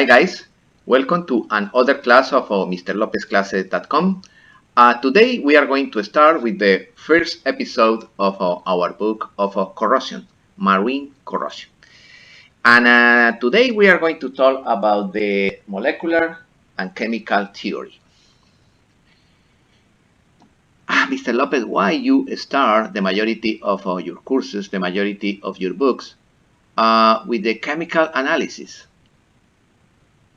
Hi guys, welcome to another class of MrLopezClasses.com. Today we are going to start with the first episode of our book of corrosion, marine corrosion. And today we are going to talk about the molecular and chemical theory. Mr. Lopez, why you start the majority of your courses, the majority of your books with the chemical analysis?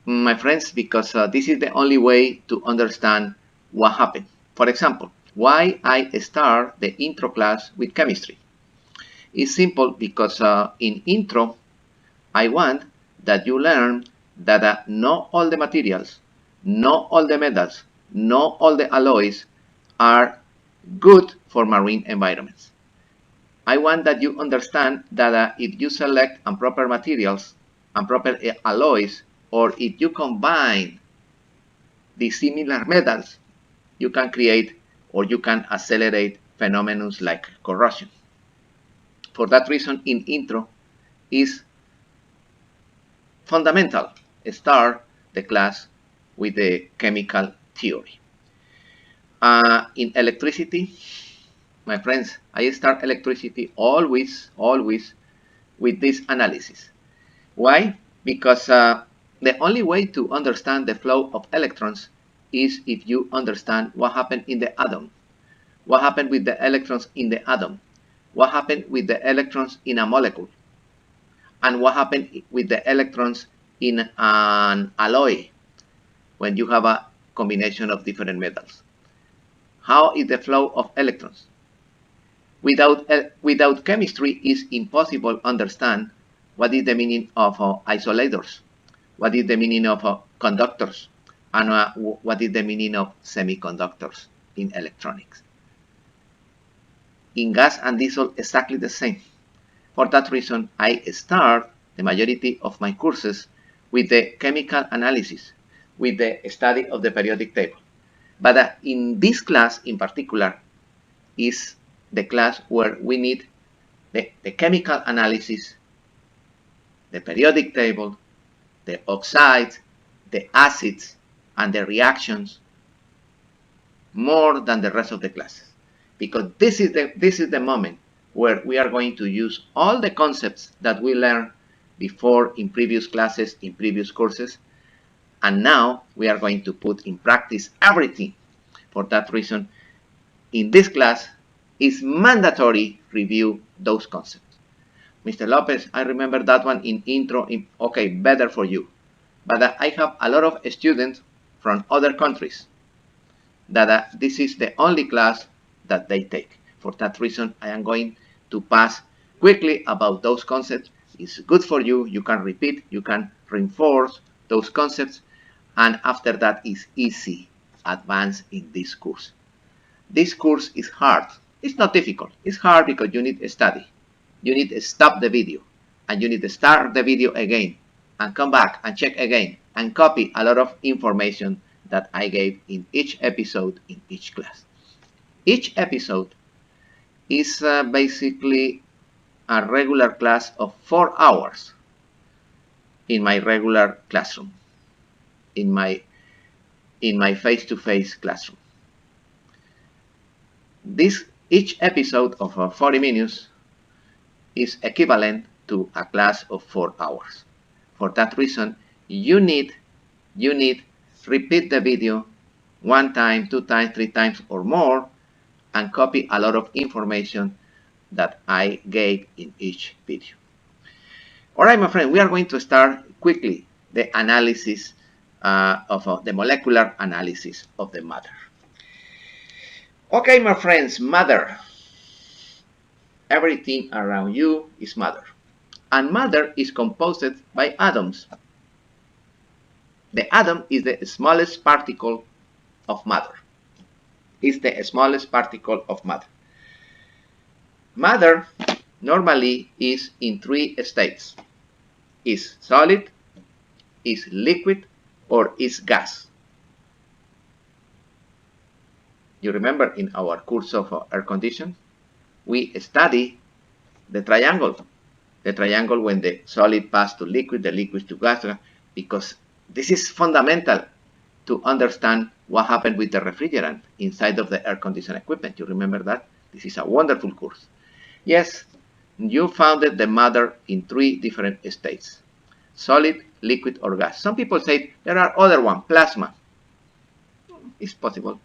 My friends, because this is the only way to understand what happened. For example, why I start the intro class with chemistry? It's simple because in intro, I want that you learn that not all the materials, not all the metals, not all the alloys are good for marine environments. I want that you understand that if you select improper materials and proper alloys, or if you combine the similar metals, you can create or you can accelerate phenomena like corrosion. For that reason, in intro is fundamental. Start the class with the chemical theory. In electricity, my friends, I start electricity always with this analysis. Why? Because the only way to understand the flow of electrons is if you understand what happened in the atom, what happened with the electrons in the atom, what happened with the electrons in a molecule, and what happened with the electrons in an alloy when you have a combination of different metals. How is the flow of electrons? Without chemistry, it's impossible to understand what is the meaning of isolators, what is the meaning of conductors, and what is the meaning of semiconductors in electronics. In gas and diesel, exactly the same. For that reason, I start the majority of my courses with the chemical analysis, with the study of the periodic table. But in this class in particular is the class where we need the chemical analysis, the periodic table, the oxides, the acids, and the reactions more than the rest of the classes. Because this is the moment where we are going to use all the concepts that we learned before in previous classes, in previous courses, and now we are going to put in practice everything. For that reason, in this class, it's mandatory review those concepts. Mr. Lopez, I remember that one in intro. Okay, better for you. But I have a lot of students from other countries that this is the only class that they take. For that reason, I am going to pass quickly about those concepts. It's good for you. You can repeat, you can reinforce those concepts, and after that is easy advance in this course. This course is hard. It's not difficult. It's hard because you need to study. You need to stop the video, and you need to start the video again, and come back and check again, and copy a lot of information that I gave in each episode in each class. Each episode is basically a regular class of 4 hours in my regular classroom, in my face-to-face classroom. Each episode of 40 minutes is equivalent to a class of 4 hours. For that reason, you need repeat the video 1 time, 2 times, 3 times or more, and copy a lot of information that I gave in each video. Alright, my friend, we are going to start quickly the analysis of the molecular analysis of the matter. Okay, my friends, matter. Everything around you is matter. And matter is composed by atoms. The atom is the smallest particle of matter. It's the smallest particle of matter. Matter normally is in 3 states. Is solid, is liquid, or is gas. You remember in our course of air conditioning, we study the triangle. The triangle when the solid pass to liquid, the liquid to gas, because This is fundamental to understand what happened with the refrigerant inside of the air conditioning equipment. You remember that? This is a wonderful course. Yes, you founded the matter in 3 different states: solid, liquid, or gas. Some people say there are other ones, plasma. It's possible,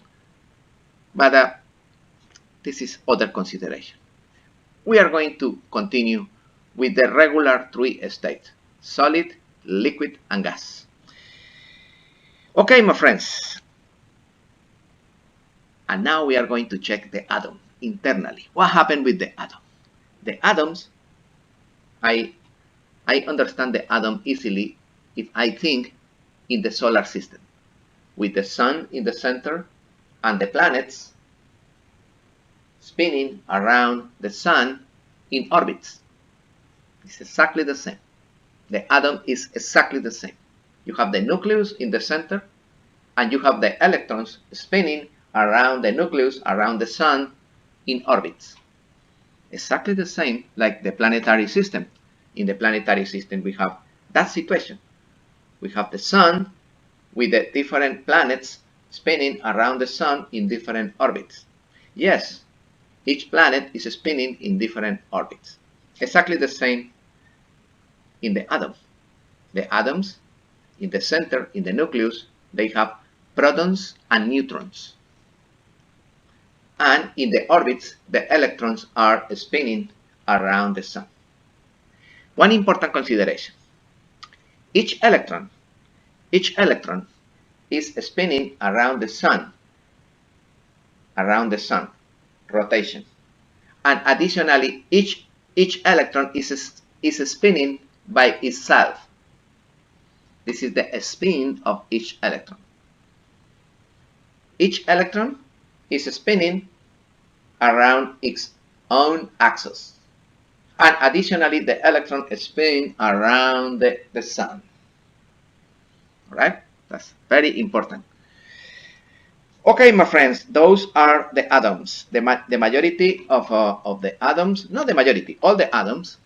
but this is other consideration. We are going to continue with the regular 3 states: solid, liquid, and gas. Okay, my friends. And now we are going to check the atom internally. What happened with the atom? The atoms, I understand the atom easily if I think in the solar system, with the sun in the center and the planets spinning around the sun in orbits. It's exactly the same. The atom is exactly the same. You have the nucleus in the center, and you have the electrons spinning around the nucleus, around the sun in orbits. Exactly the same like the planetary system. In the planetary system, we have that situation. We have the sun with the different planets spinning around the sun in different orbits. Yes, each planet is spinning in different orbits. Exactly the same in the atom. The atoms in the center, in the nucleus, they have protons and neutrons. And in the orbits, the electrons are spinning around the sun. One important consideration: each electron is spinning around the sun, rotation. And additionally, each electron is spinning by itself. This is the spin of each electron. Each electron is spinning around its own axis. And additionally, the electron is spinning around the sun. All right? That's very important. Okay, my friends, those are the atoms. The majority of the atoms, not the majority, all the atoms,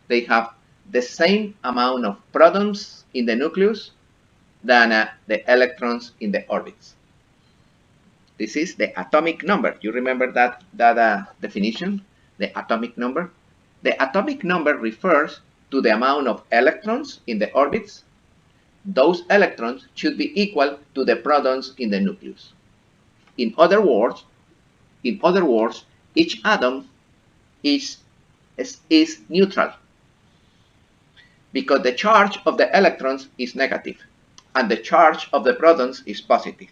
they have the same amount of protons in the nucleus than the electrons in the orbits. This is the atomic number. You remember that definition, the atomic number? The atomic number refers to the amount of electrons in the orbits. Those electrons should be equal to the protons in the nucleus. In other words, each atom is neutral, because the charge of the electrons is negative and the charge of the protons is positive.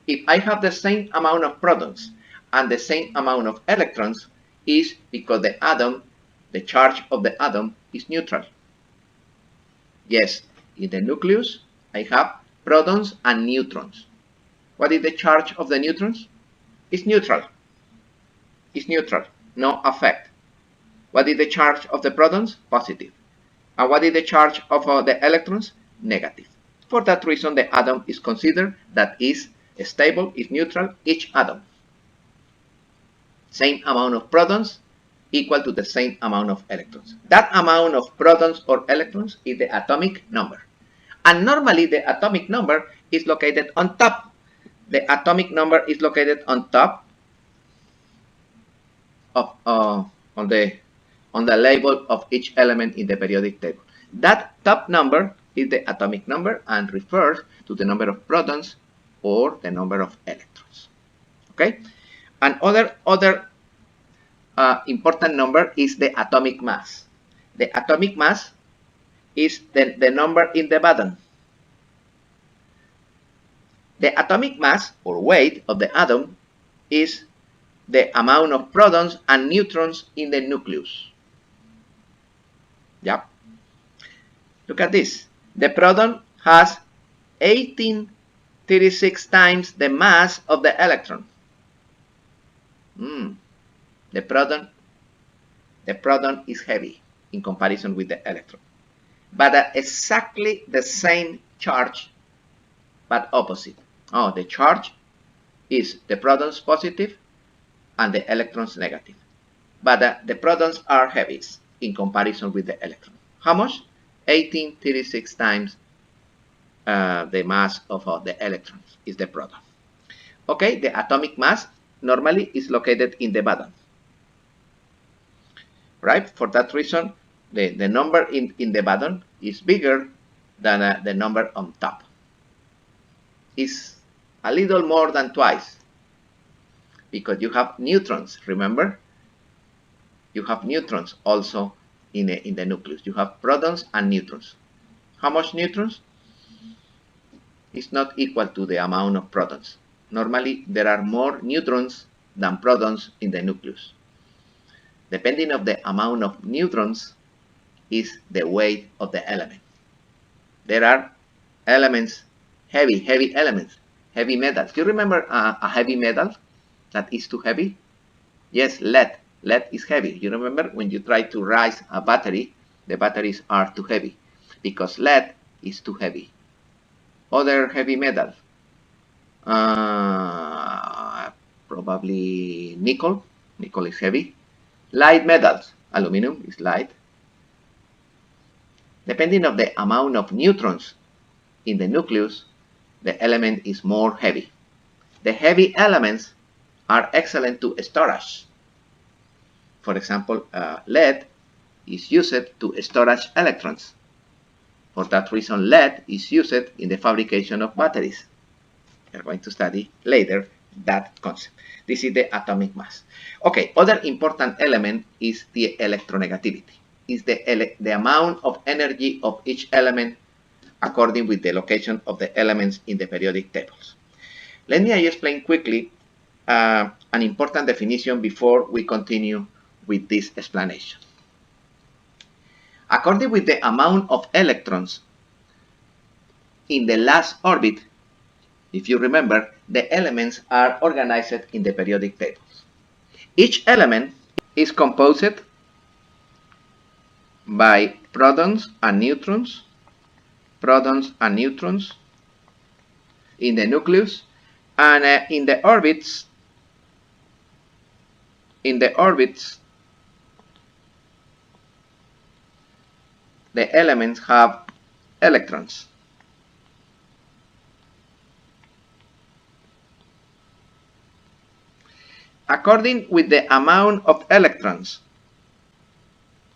If I have the same amount of protons and the same amount of electrons, is because the charge of the atom is neutral. Yes, in the nucleus, I have protons and neutrons. What is the charge of the neutrons? It's neutral. It's neutral, no effect. What is the charge of the protons? Positive. And what is the charge of the electrons? Negative. For that reason, the atom is considered that is stable, is neutral, each atom. Same amount of protons equal to the same amount of electrons. That amount of protons or electrons is the atomic number. And normally the atomic number is located on top. The atomic number is located on top of on the label of each element in the periodic table. That top number is the atomic number and refers to the number of protons or the number of electrons. Okay, and other important number is the atomic mass. The atomic mass is the number in the bottom. The atomic mass or weight of the atom is the amount of protons and neutrons in the nucleus. Yep. Look at this. The proton has 1836 times the mass of the electron. The proton is heavy in comparison with the electron, but exactly the same charge, but opposite. Oh, the charge is the protons positive and the electrons negative, but the protons are heaviest in comparison with the electron. How much? 1836 times the mass of the electrons is the proton. Okay, the atomic mass normally is located in the bottom. Right? For that reason, the number in the bottom is bigger than the number on top. It's a little more than twice because you have neutrons, remember? You have neutrons also in the nucleus. You have protons and neutrons. How much neutrons? It's not equal to the amount of protons. Normally, there are more neutrons than protons in the nucleus. Depending on the amount of neutrons is the weight of the element. There are elements, heavy elements, heavy metals. Do you remember a heavy metal that is too heavy? Yes, lead. Lead is heavy. You remember when you try to raise a battery, the batteries are too heavy because lead is too heavy. Other heavy metals, probably nickel. Nickel is heavy. Light metals, aluminum is light. Depending on the amount of neutrons in the nucleus, the element is more heavy. The heavy elements are excellent to storage. For example, lead is used to storage electrons. For that reason, lead is used in the fabrication of batteries. We are going to study later that concept. This is the atomic mass. Okay, other important element is the electronegativity. Is the amount of energy of each element according with the location of the elements in the periodic tables. Let me explain quickly an important definition before we continue with this explanation. According with the amount of electrons in the last orbit, if you remember, the elements are organized in the periodic tables. Each element is composed by protons and neutrons in the nucleus, and in the orbits, the elements have electrons. According with the amount of electrons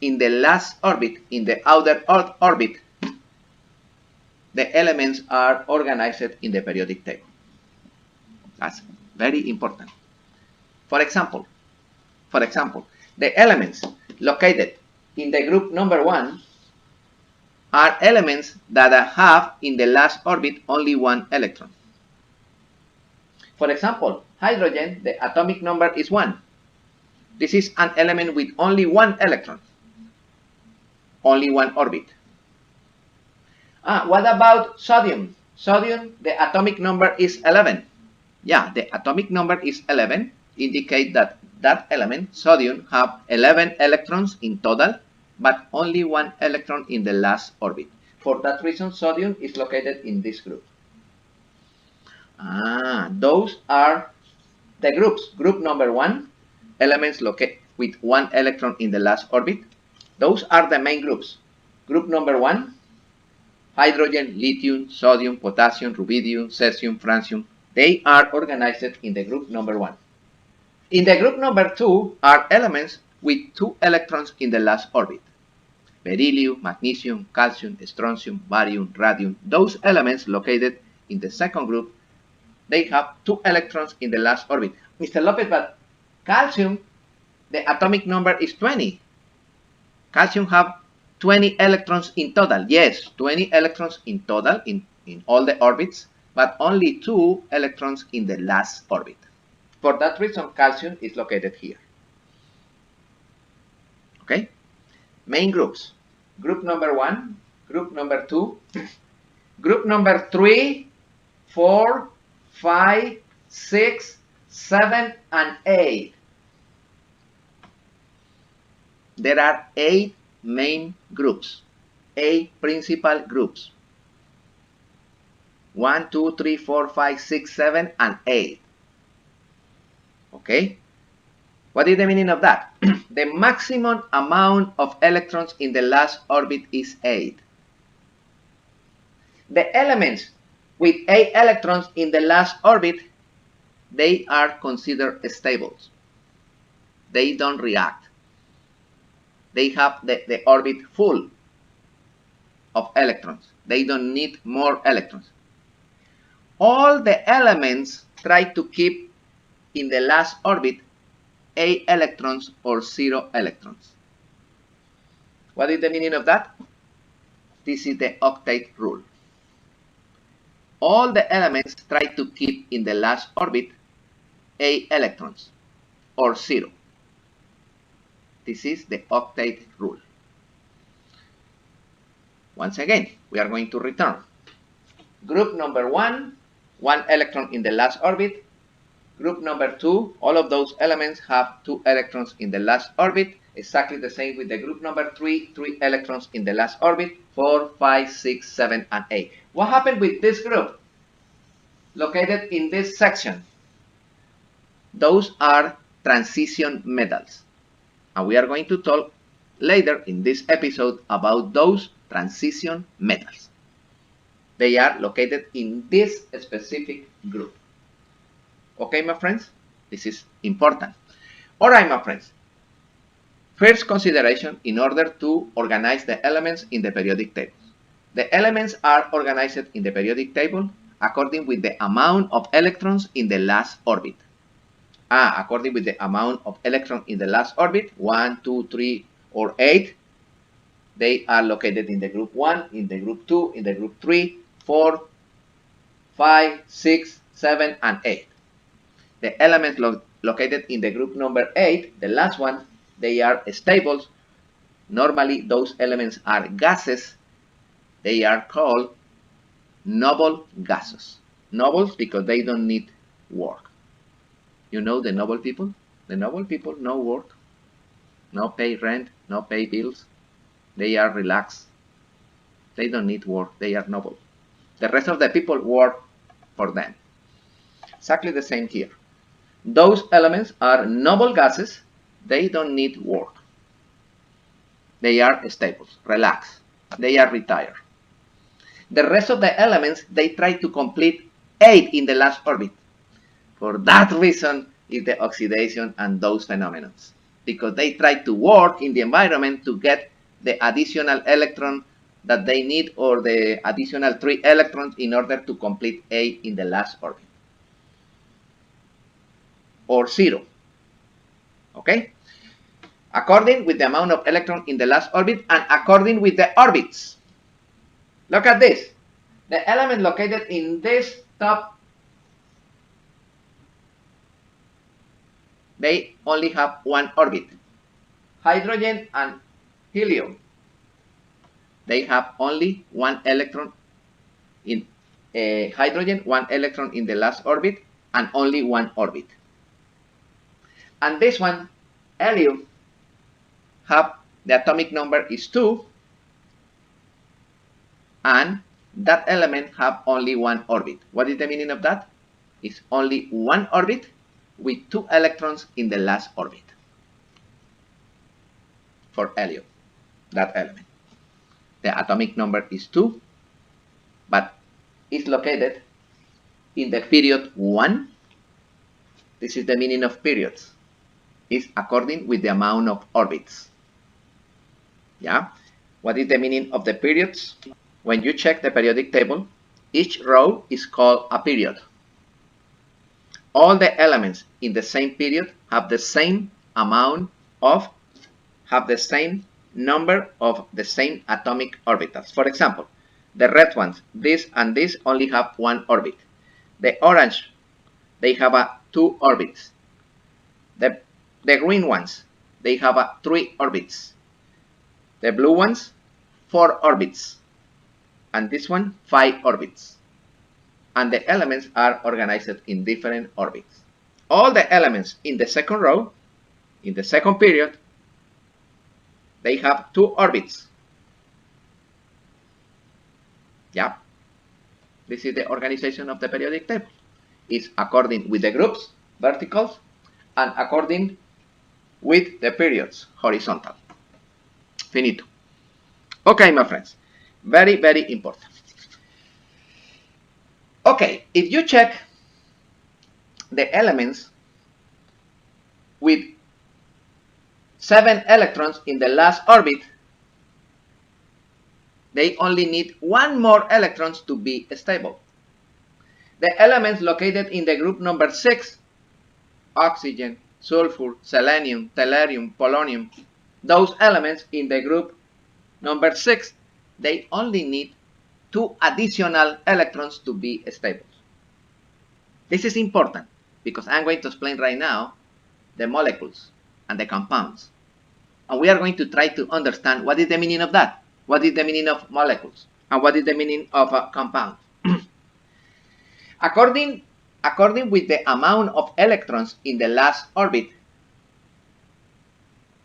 in the last orbit, in the outer orbit, the elements are organized in the periodic table. That's very important. For example, the elements located in the group number 1 are elements that have in the last orbit only one electron. For example, hydrogen, the atomic number is 1. This is an element with only one electron, only one orbit. What about sodium? Sodium, the atomic number is 11. Yeah, the atomic number is 11, indicate that that element, sodium, have 11 electrons in total, but only one electron in the last orbit. For that reason, sodium is located in this group. Those are the groups. Group number 1, elements located with one electron in the last orbit. Those are the main groups. Group number 1, hydrogen, lithium, sodium, potassium, rubidium, cesium, francium. They are organized in the group number 1. In the group number 2 are elements with 2 electrons in the last orbit. Beryllium, magnesium, calcium, strontium, barium, radium. Those elements located in the second group, they have 2 electrons in the last orbit. Mr. Lopez, but calcium, the atomic number is 20. Calcium have 20 electrons in total. Yes, 20 electrons in total in all the orbits, but only 2 electrons in the last orbit. For that reason, calcium is located here. Okay? Main groups. Group number 1, group number 2, group number 3, 4, 5, 6, 7, and 8. There are 8 main groups, 8 principal groups. 1, 2, 3, 4, 5, 6, 7, and 8. Okay? What is the meaning of that? The maximum amount of electrons in the last orbit is 8. The elements with 8 electrons in the last orbit, they are considered stable. They don't react. They have the orbit full of electrons. They don't need more electrons. All the elements try to keep in the last orbit 8 electrons or 0 electrons. What is the meaning of that? This is the octet rule. All the elements try to keep in the last orbit 8 electrons or 0. This is the octet rule. Once again, we are going to return. Group number 1, 1 electron in the last orbit. Group number 2, all of those elements have 2 electrons in the last orbit. Exactly the same with the group number 3, 3 electrons in the last orbit. 4, 5, 6, 7, and 8. What happened with this group? Located in this section. Those are transition metals. And we are going to talk later in this episode about those transition metals. They are located in this specific group. Okay, my friends? This is important. All right, my friends. First consideration in order to organize the elements in the periodic table. The elements are organized in the periodic table according with the amount of electrons in the last orbit. According with the amount of electrons in the last orbit, 1, 2, 3, or 8, they are located in the group 1, in the group 2, in the group 3, 4, 5, 6, 7, and 8. The elements located in the group number 8, the last one, they are stables. Normally, those elements are gases. They are called noble gases. Nobles because they don't need work. You know the noble people? The noble people, no work, no pay rent, no pay bills. They are relaxed. They don't need work. They are noble. The rest of the people work for them. Exactly the same here. Those elements are noble gases. They don't need work. They are stable, relaxed. They are retired. The rest of the elements, they try to complete 8 in the last orbit. For that reason is the oxidation and those phenomena. Because they try to work in the environment to get the additional electron that they need or the additional 3 electrons in order to complete 8 in the last orbit. Or 0. Okay? According with the amount of electron in the last orbit and according with the orbits. Look at this. The element located in this top, they only have 1 orbit. Hydrogen and helium, they have only 1 electron in hydrogen, 1 electron in the last orbit, and only 1 orbit. And this one, helium, have the atomic number is 2, and that element have only 1 orbit. What is the meaning of that? It's only 1 orbit with 2 electrons in the last orbit for helium, that element. The atomic number is 2, but it's located in the period 1. This is the meaning of periods. It's according with the amount of orbits. Yeah? What is the meaning of the periods? When you check the periodic table, each row is called a period. All the elements in the same period have the same amount of, have the same number of the same atomic orbitals. For example, the red ones, this and this, only have 1 orbit. The orange, they have 2 orbits. The green ones, they have 3 orbits. The blue ones, 4 orbits. And this one, 5 orbits. And the elements are organized in different orbits. All the elements in the second row, in the second period, they have 2 orbits. Yeah. This is the organization of the periodic table. It's according with the groups, verticals, and according with the periods, horizontal. Finito. Okay, my friends. Very, very important. Okay, if you check the elements with 7 electrons in the last orbit, they only need 1 more electrons to be stable. The elements located in the group number 6, oxygen, sulfur, selenium, tellurium, polonium, those elements in the group number 6, they only need 2 additional electrons to be stable. This is important because I'm going to explain right now the molecules and the compounds. And we are going to try to understand what is the meaning of that. What is the meaning of molecules? And what is the meaning of a compound? According with the amount of electrons in the last orbit,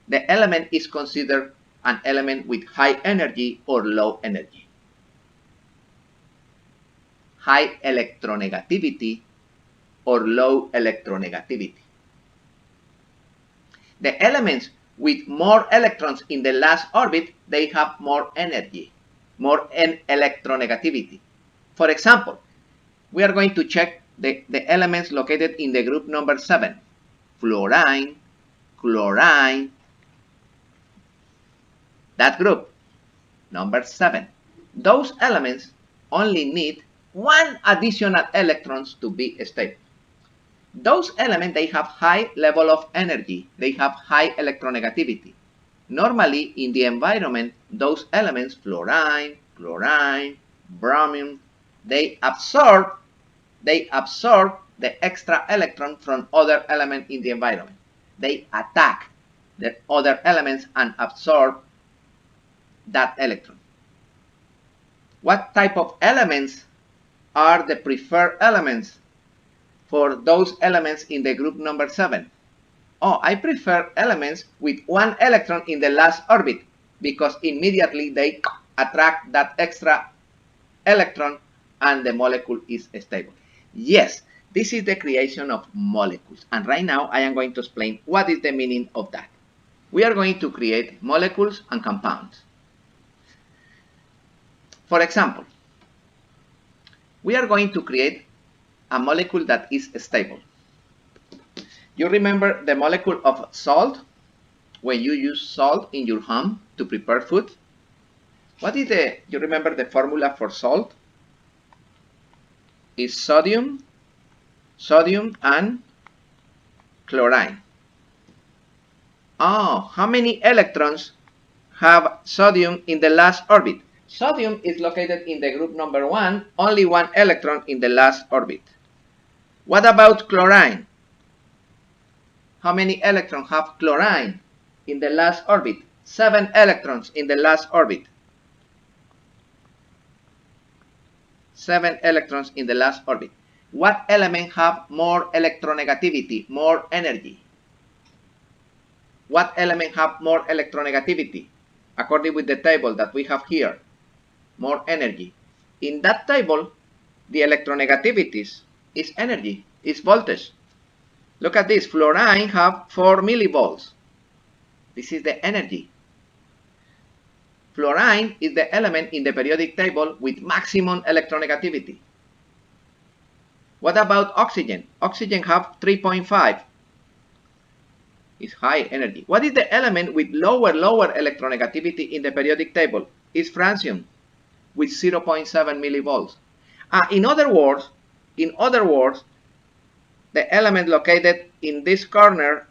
the element is considered an element with high energy or low energy. High electronegativity or low electronegativity. The elements with more electrons in the last orbit, they have more energy, more electronegativity. For example, we are going to check the elements located in the group number 7. Fluorine, chlorine, that group, number 7. Those elements only need 1 additional electrons to be stable. Those elements, they have high level of energy. They have high electronegativity. Normally, in the environment, those elements, fluorine, chlorine, bromine, they absorb the extra electron from other elements in the environment. They attack the other elements and absorb that electron. What type of elements are the preferred elements for those elements in the group number 7? Oh, I prefer elements with 1 electron in the last orbit because immediately they attract that extra electron and the molecule is stable. Yes, this is the creation of molecules. And right now I am going to explain what is the meaning of that. We are going to create molecules and compounds. For example, we are going to create a molecule that is stable. You remember the molecule of salt when you use salt in your home to prepare food? You remember the formula for salt? Is sodium and chlorine. Oh, how many electrons have sodium in the last orbit? Sodium is located in the group number 1, only 1 electron in the last orbit. What about chlorine? How many electrons have chlorine in the last orbit? 7 electrons in the last orbit. 7 electrons in the last orbit. What element have more electronegativity, more energy? What element have more electronegativity? According with the table that we have here, more energy. In that table, the electronegativities is energy, is voltage. Look at this, fluorine have 4 millivolts. This is the energy. Fluorine is the element in the periodic table with maximum electronegativity. What about oxygen? Oxygen have 3.5. It's high energy. What is the element with lower electronegativity in the periodic table? It's francium with 0.7 millivolts. In other words, the element located in this corner,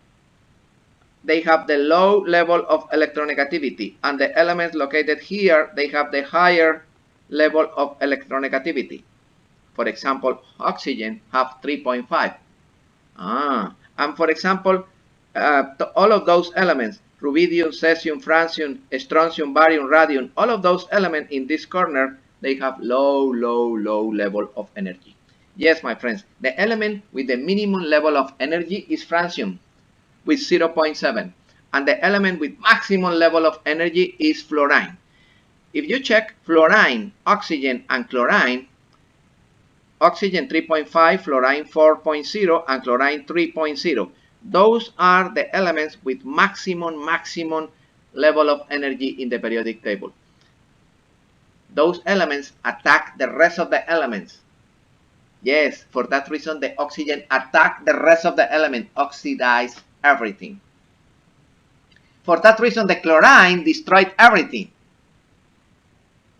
they have the low level of electronegativity, and the elements located here, they have the higher level of electronegativity. For example, oxygen have 3.5. And for example, all of those elements, rubidium, cesium, francium, strontium, barium, radium, all of those elements in this corner, they have low level of energy. Yes, my friends, the element with the minimum level of energy is francium with 0.7, and the element with maximum level of energy is fluorine. If you check fluorine, oxygen, and chlorine, oxygen 3.5, fluorine 4.0, and chlorine 3.0. Those are the elements with maximum level of energy in the periodic table. Those elements attack the rest of the elements. Yes, for that reason, the oxygen attack the rest of the element, oxidize everything. For that reason, the chlorine destroyed everything.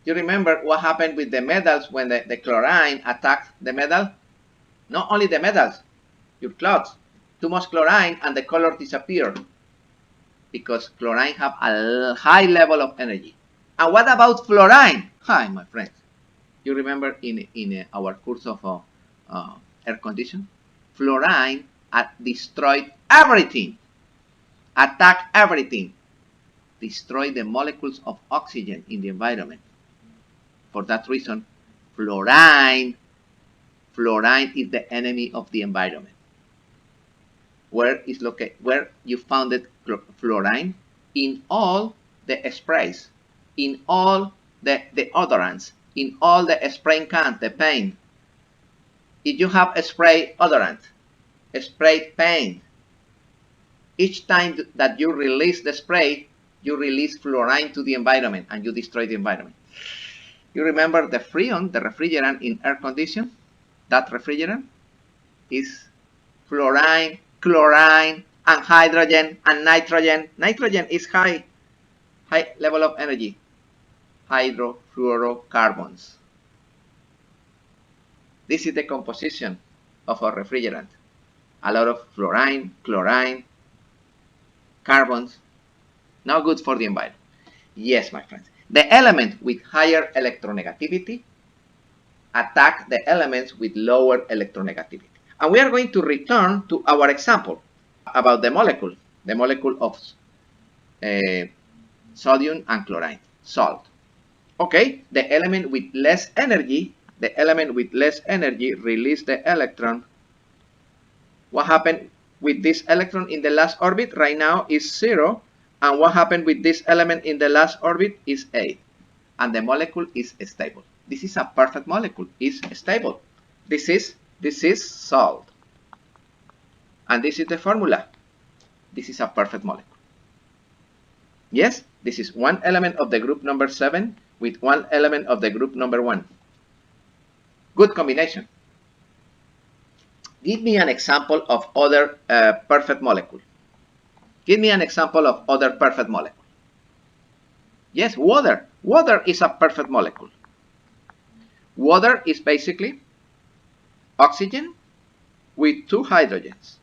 You remember what happened with the metals when the chlorine attacked the metal? Not only the metals, your clothes. Too much chlorine and the color disappeared because chlorine have a high level of energy. And what about fluorine? Hi, my friends. You remember in our course of air condition? Fluorine destroyed everything, attacked everything, destroyed the molecules of oxygen in the environment. For that reason, fluorine is the enemy of the environment. Where is located? Where you found it, fluorine? In all the sprays, in all the deodorants, in all the spraying cans, the paint. If you have a spray odorant, a spray paint, each time that you release the spray, you release fluorine to the environment and you destroy the environment. You remember the Freon, the refrigerant in air condition? That refrigerant is fluorine, chlorine, and hydrogen and nitrogen. Nitrogen is high level of energy. Hydrofluorocarbons. This is the composition of a refrigerant. A lot of fluorine, chlorine, carbons. Not good for the environment. Yes, my friends. The element with higher electronegativity attack the elements with lower electronegativity. And we are going to return to our example about the molecule of sodium and chlorine, salt. Okay, the element with less energy release the electron. What happened with this electron in the last orbit right now is 0. And what happened with this element in the last orbit is 8. And the molecule is stable. This is a perfect molecule. It's stable. This is salt. And this is the formula. This is a perfect molecule. Yes, this is one element of the group number 7 with one element of the group number 1. Good combination. Give me an example of other perfect molecule. Give me an example of other perfect molecule. Yes, water. Water is a perfect molecule. Water is basically oxygen with 2 hydrogens.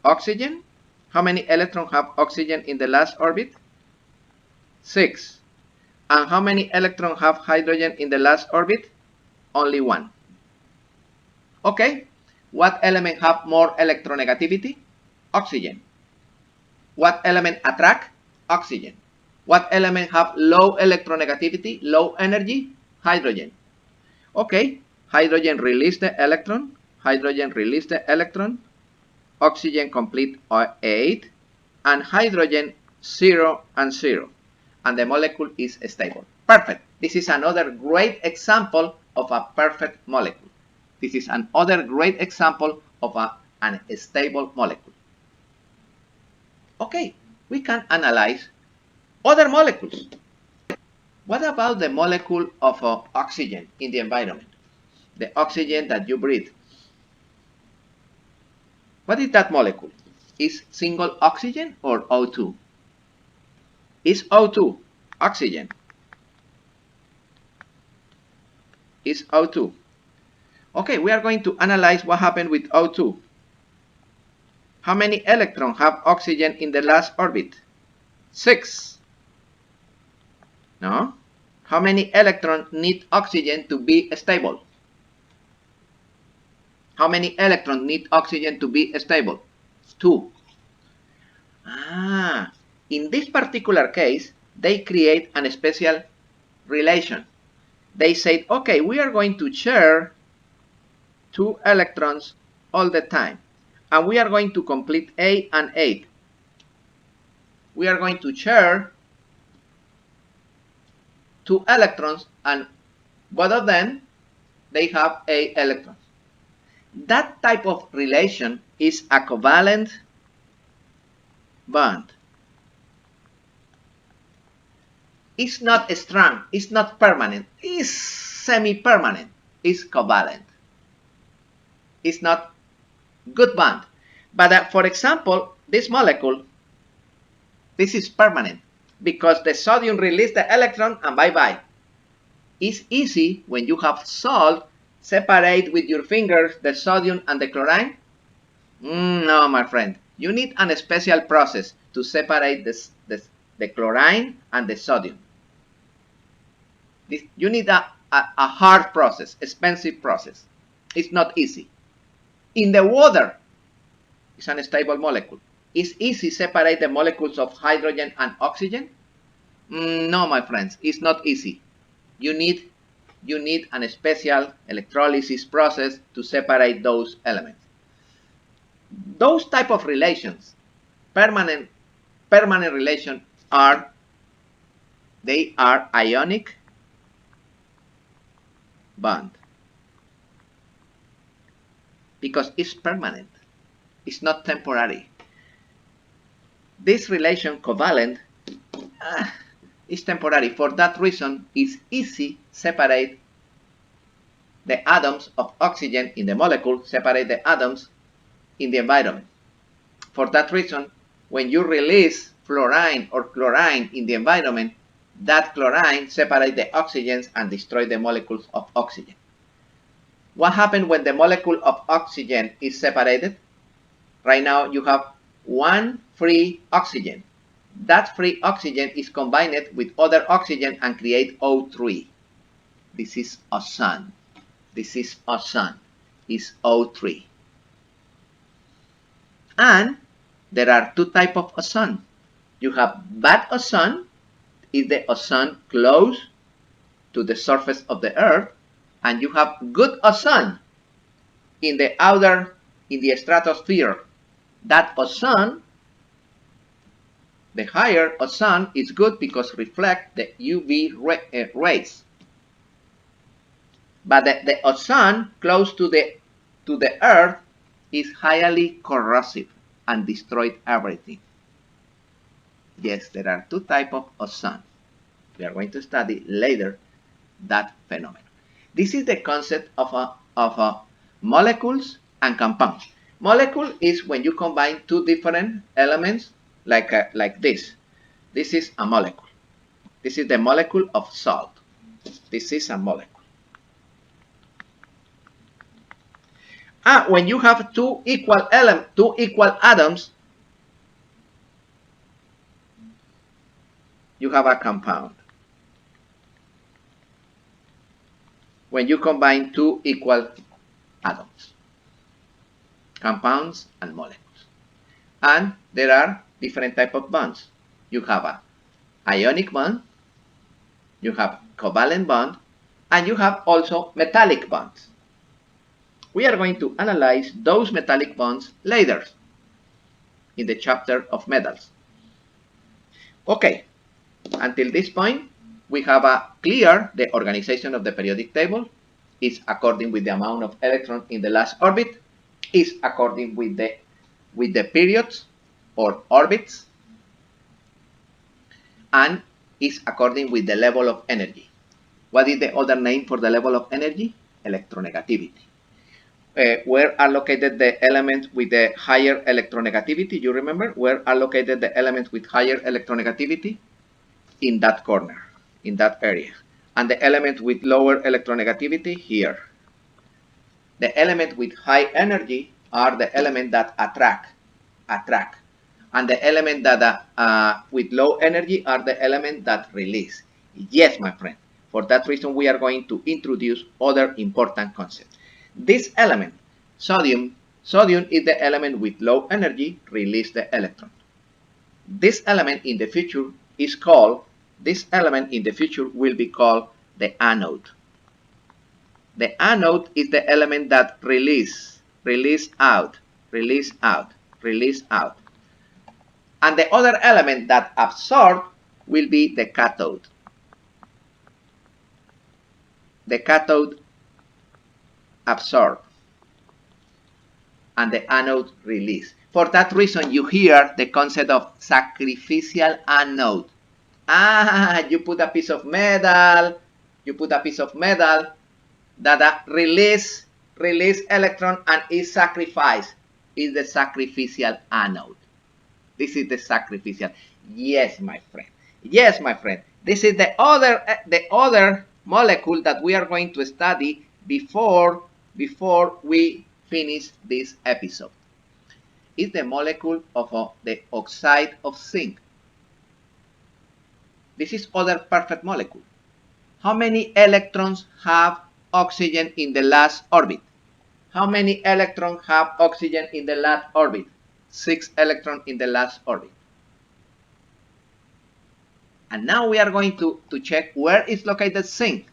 Oxygen, how many electrons have oxygen in the last orbit? 6. And how many electrons have hydrogen in the last orbit? Only 1. Okay, what element have more electronegativity? Oxygen. What element attract? Oxygen. What element have low electronegativity, low energy? Hydrogen. Okay, hydrogen release the electron. Hydrogen release the electron. Oxygen complete 8. And hydrogen 0 and 0. And the molecule is stable. Perfect. This is another great example of a perfect molecule. This is another great example of an stable molecule. Okay, we can analyze other molecules. What about the molecule of oxygen in the environment? The oxygen that you breathe. What is that molecule? Is single oxygen or O2? Is O2 oxygen? Is O2. Okay, we are going to analyze what happened with O2. How many electrons have oxygen in the last orbit? 6. No? How many electrons need oxygen to be stable? How many electrons need oxygen to be stable? 2. In this particular case, they create a special relation. They said, okay, we are going to share 2 electrons all the time. And we are going to complete 8 and 8. We are going to share 2 electrons and both of them, they have 8 electrons. That type of relation is a covalent bond. It's not strong, it's not permanent, it's semi-permanent. is covalent. It's not good bond. But for example, this molecule, this is permanent because the sodium released the electron and bye-bye. It's easy when you have salt, separate with your fingers the sodium and the chlorine. No, my friend. You need a special process to separate the chlorine and the sodium. You need a hard process, expensive process. It's not easy. In the water, it's an unstable molecule. It's easy to separate the molecules of hydrogen and oxygen? No, my friends, it's not easy. You need a special electrolysis process to separate those elements. Those type of relations, permanent relations, they are ionic bond because it's permanent. It's not temporary. This relation covalent is temporary. For that reason, it's easy to separate the atoms of oxygen in the molecule, separate the atoms in the environment. For that reason, when you release fluorine or chlorine in the environment, that chlorine separates the oxygens and destroys the molecules of oxygen. What happens when the molecule of oxygen is separated? Right now you have one free oxygen. That free oxygen is combined with other oxygen and create O3. This is ozone. This is ozone. It's O3. And there are two types of ozone. You have bad ozone, is the ozone close to the surface of the earth, and you have good ozone in the stratosphere. That ozone, the higher ozone, is good because reflect the UV rays. But the ozone close to the earth is highly corrosive and destroyed everything. Yes, there are two types of ozone. We are going to study later that phenomenon. This is the concept of molecules and compounds. Molecule is when you combine two different elements like this. This is a molecule. This is the molecule of salt. This is a molecule. When you have two equal atoms, you have a compound. When you combine two equal atoms, compounds and molecules. And there are different types of bonds. You have an ionic bond, you have covalent bond, and you have also metallic bonds. We are going to analyze those metallic bonds later in the chapter of metals. Okay, until this point, we have clear the organization of the periodic table is according with the amount of electrons in the last orbit, is according with the periods or orbits, and is according with the level of energy. What is the other name for the level of energy? Electronegativity. Where are located the elements with the higher electronegativity? You remember? Where are located the elements with higher electronegativity? In that corner, in that area. And the elements with lower electronegativity here. The elements with high energy are the elements that attract. And the elements that with low energy are the elements that release. Yes, my friend. For that reason, we are going to introduce other important concepts. This element, sodium is the element with low energy, release the electron. This element in the future is called, this element in the future will be called the anode. The anode is the element that release out. And the other element that absorb will be the cathode. The cathode absorb and the anode release. For that reason, you hear the concept of sacrificial anode. You put a piece of metal, that release electron and is sacrificed is the sacrificial anode. This is the sacrificial. Yes, my friend. Yes, my friend. This is the other molecule that we are going to study before we finish this episode. It's the molecule of the oxide of zinc. This is other perfect molecule. How many electrons have oxygen in the last orbit? How many electrons have oxygen in the last orbit? 6 electrons in the last orbit. And now we are going to check where is located zinc.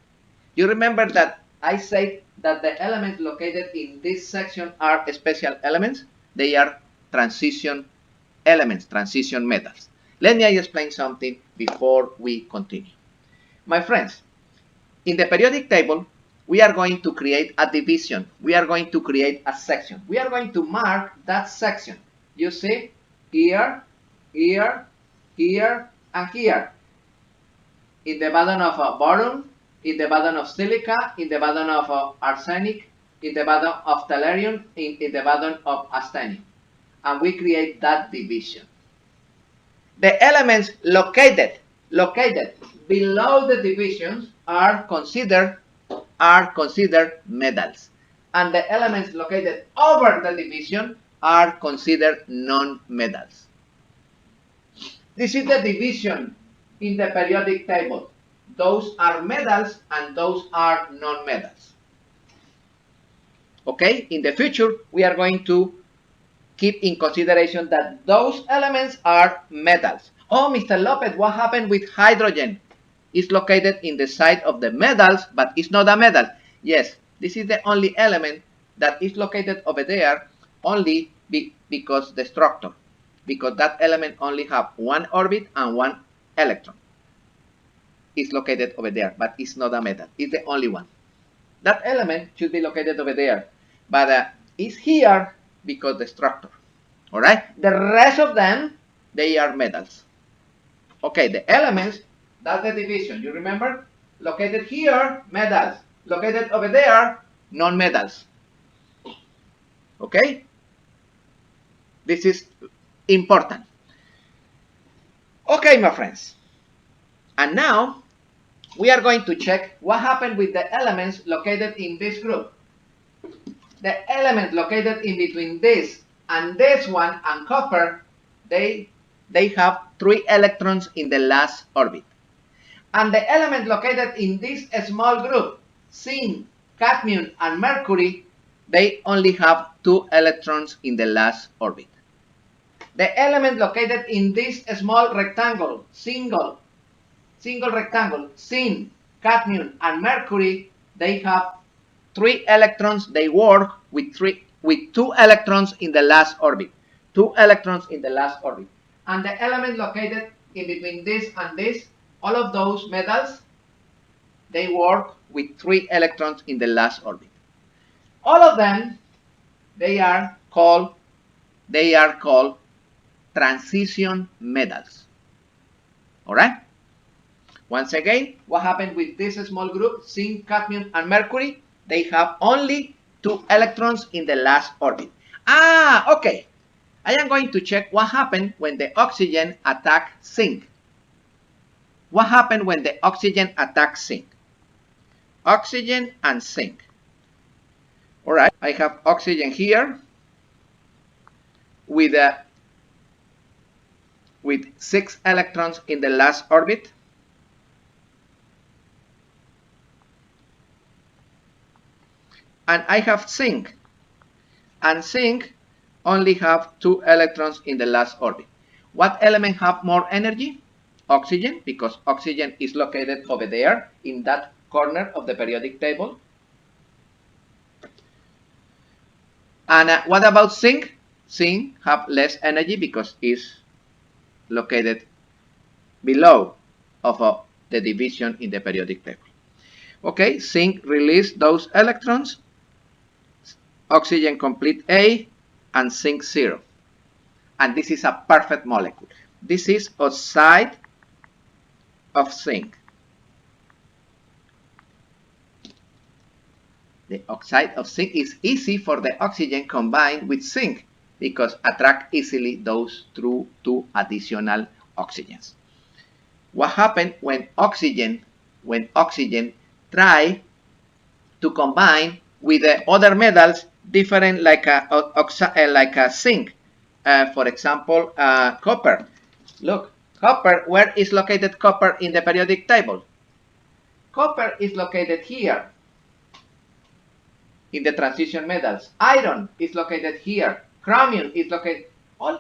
You remember that I said that the elements located in this section are special elements. They are transition elements, transition metals. Let me explain something before we continue. My friends, in the periodic table, we are going to create a division. We are going to create a section. We are going to mark that section. You see, here, here, here, and here. In the bottom of boron, in the bottom of silica, in the bottom of arsenic, in the bottom of tellurium, in the bottom of arsenic. And we create that division. The elements located below the divisions are considered metals, and the elements located over the division are considered non-metals. This is the division in the periodic table. Those are metals and those are non-metals. Okay, in the future we are going to keep in consideration that those elements are metals. Oh, Mr. Lopez, what happened with hydrogen? It's located in the side of the metals, but it's not a metal. Yes, this is the only element that is located over there only because the structure. Because that element only have one orbit and one electron. It's located over there, but it's not a metal. It's the only one. That element should be located over there, but it's here because the structure. All right. The rest of them, they are metals. Okay. The elements, that's the division. You remember? Located here, metals. Located over there, non-metals. Okay. This is important. Okay, my friends. And now we are going to check what happened with the elements located in this group. The element located in between this and this one and copper, they have 3 electrons in the last orbit. And the element located in this small group, zinc, cadmium, and mercury, they only have 2 electrons in the last orbit. The element located in this small rectangle, single rectangle, zinc, cadmium, and mercury, they have 3 electrons. They work with 2 electrons in the last orbit. 2 electrons in the last orbit. And the element located in between this and this, all of those metals, they work with 3 electrons in the last orbit. All of them, they are called transition metals. All right? Once again, what happened with this small group, zinc, cadmium, and mercury? They have only 2 electrons in the last orbit. Okay. I am going to check what happened when the oxygen attacks zinc. What happened when the oxygen attacks zinc? Oxygen and zinc. All right. I have oxygen here with 6 electrons in the last orbit. And I have zinc, and zinc only have 2 electrons in the last orbit. What element have more energy? Oxygen, because oxygen is located over there in that corner of the periodic table. And what about zinc? Zinc have less energy because it's located below of the division in the periodic table. Okay, zinc release those electrons. Oxygen complete A and zinc 0. And this is a perfect molecule. This is oxide of zinc. The oxide of zinc is easy for the oxygen combined with zinc because attract easily those through two additional oxygens. What happened when oxygen try to combine with the other metals different like a zinc? For example, copper. Look, copper, where is located copper in the periodic table? Copper is located here in the transition metals. Iron is located here. Chromium is located.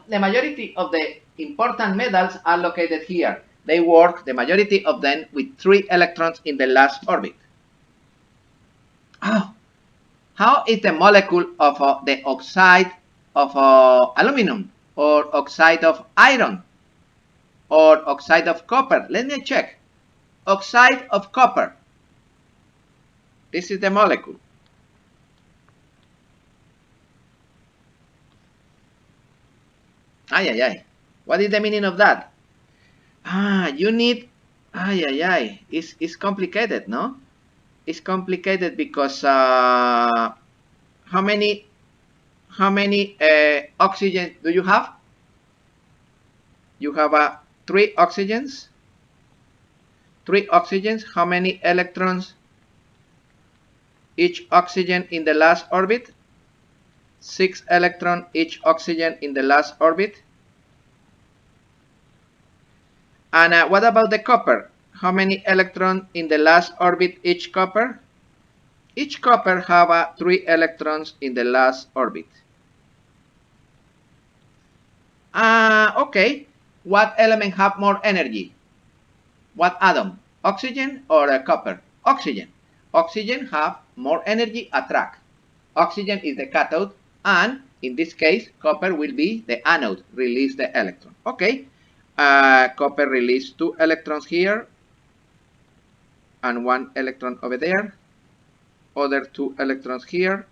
The majority of the important metals are located here. They work, the majority of them, with 3 electrons in the last orbit. Oh, how is the molecule of the oxide of aluminum, or oxide of iron, or oxide of copper? Let me check. Oxide of copper. This is the molecule. Ay, ay, ay. What is the meaning of that? You need, ay, ay, ay. It's complicated, no? It's complicated because how many oxygen do you have? You have 3 oxygens. 3 oxygens. How many electrons each oxygen in the last orbit? 6 electrons each oxygen in the last orbit. And what about the copper? How many electrons in the last orbit each copper? Each copper have 3 electrons in the last orbit. Okay. What element have more energy? What atom? Oxygen or copper? Oxygen. Oxygen have more energy attract. Oxygen is the cathode, and in this case, copper will be the anode, release the electron. Okay. Copper release 2 electrons here, and 1 electron over there. Other 2 electrons here,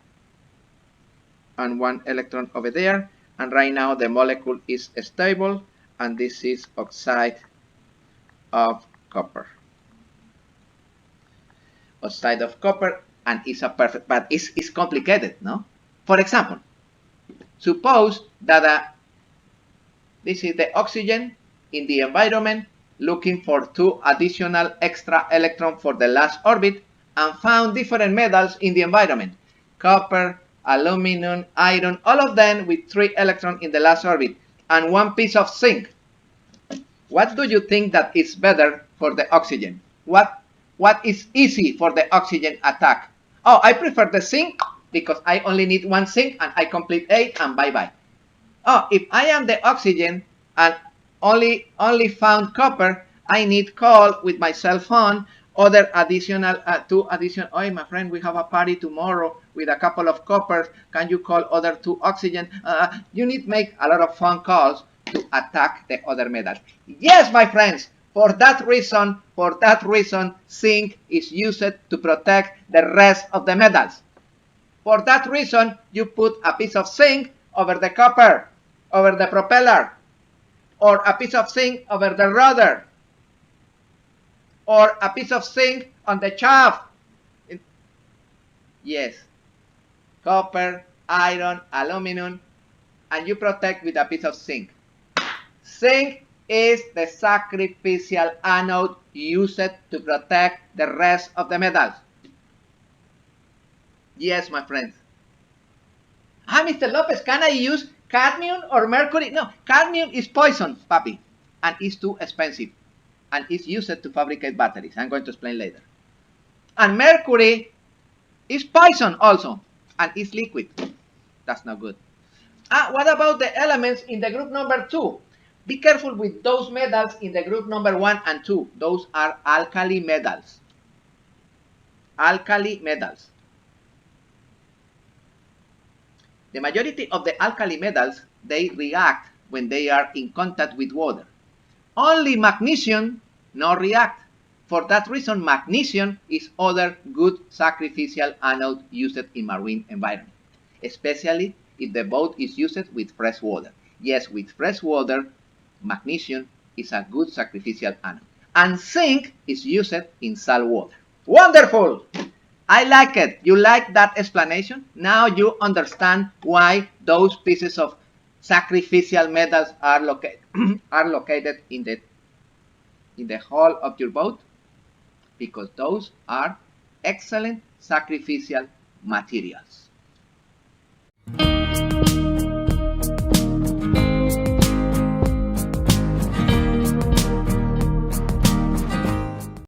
and 1 electron over there. And right now the molecule is stable, and this is oxide of copper. Oxide of copper, and it's a perfect, but it's complicated, no? For example, suppose that this is the oxygen in the environment looking for 2 additional extra electrons for the last orbit, and found different metals in the environment. Copper, aluminum, iron, all of them with 3 electrons in the last orbit, and 1 piece of zinc. What do you think that is better for the oxygen? What is easy for the oxygen attack? Oh, I prefer the zinc because I only need 1 zinc and I complete 8 and bye-bye. Oh, if I am the oxygen and only found copper, I need call with my cell phone other additional 2 additional. Oh, my friend, we have a party tomorrow with a couple of coppers. Can you call other 2 oxygen? You need make a lot of phone calls to attack the other metal. Yes, my friends. For that reason, zinc is used to protect the rest of the metals. For that reason, you put a piece of zinc over the copper, over the propeller, or a piece of zinc over the rudder, or a piece of zinc on the shaft. Yes, copper, iron, aluminum, and you protect with a piece of zinc. Zinc is the sacrificial anode used to protect the rest of the metals. Yes, my friends. Mr. Lopez, can I use cadmium or mercury? No, cadmium is poison, papi, and it's too expensive, and it's used to fabricate batteries. I'm going to explain later. And mercury is poison also, and it's liquid. That's not good. What about the elements in the group number 2? Be careful with those metals in the group number 1 and 2. Those are alkali metals. Alkali metals. The majority of the alkali metals, they react when they are in contact with water. Only magnesium not react. For that reason, magnesium is other good sacrificial anode used in marine environment, especially if the boat is used with fresh water. Yes, with fresh water, magnesium is a good sacrificial anode. And zinc is used in salt water. Wonderful! I like it. You like that explanation? Now you understand why those pieces of sacrificial metals are located are located in the hull of your boat, because those are excellent sacrificial materials.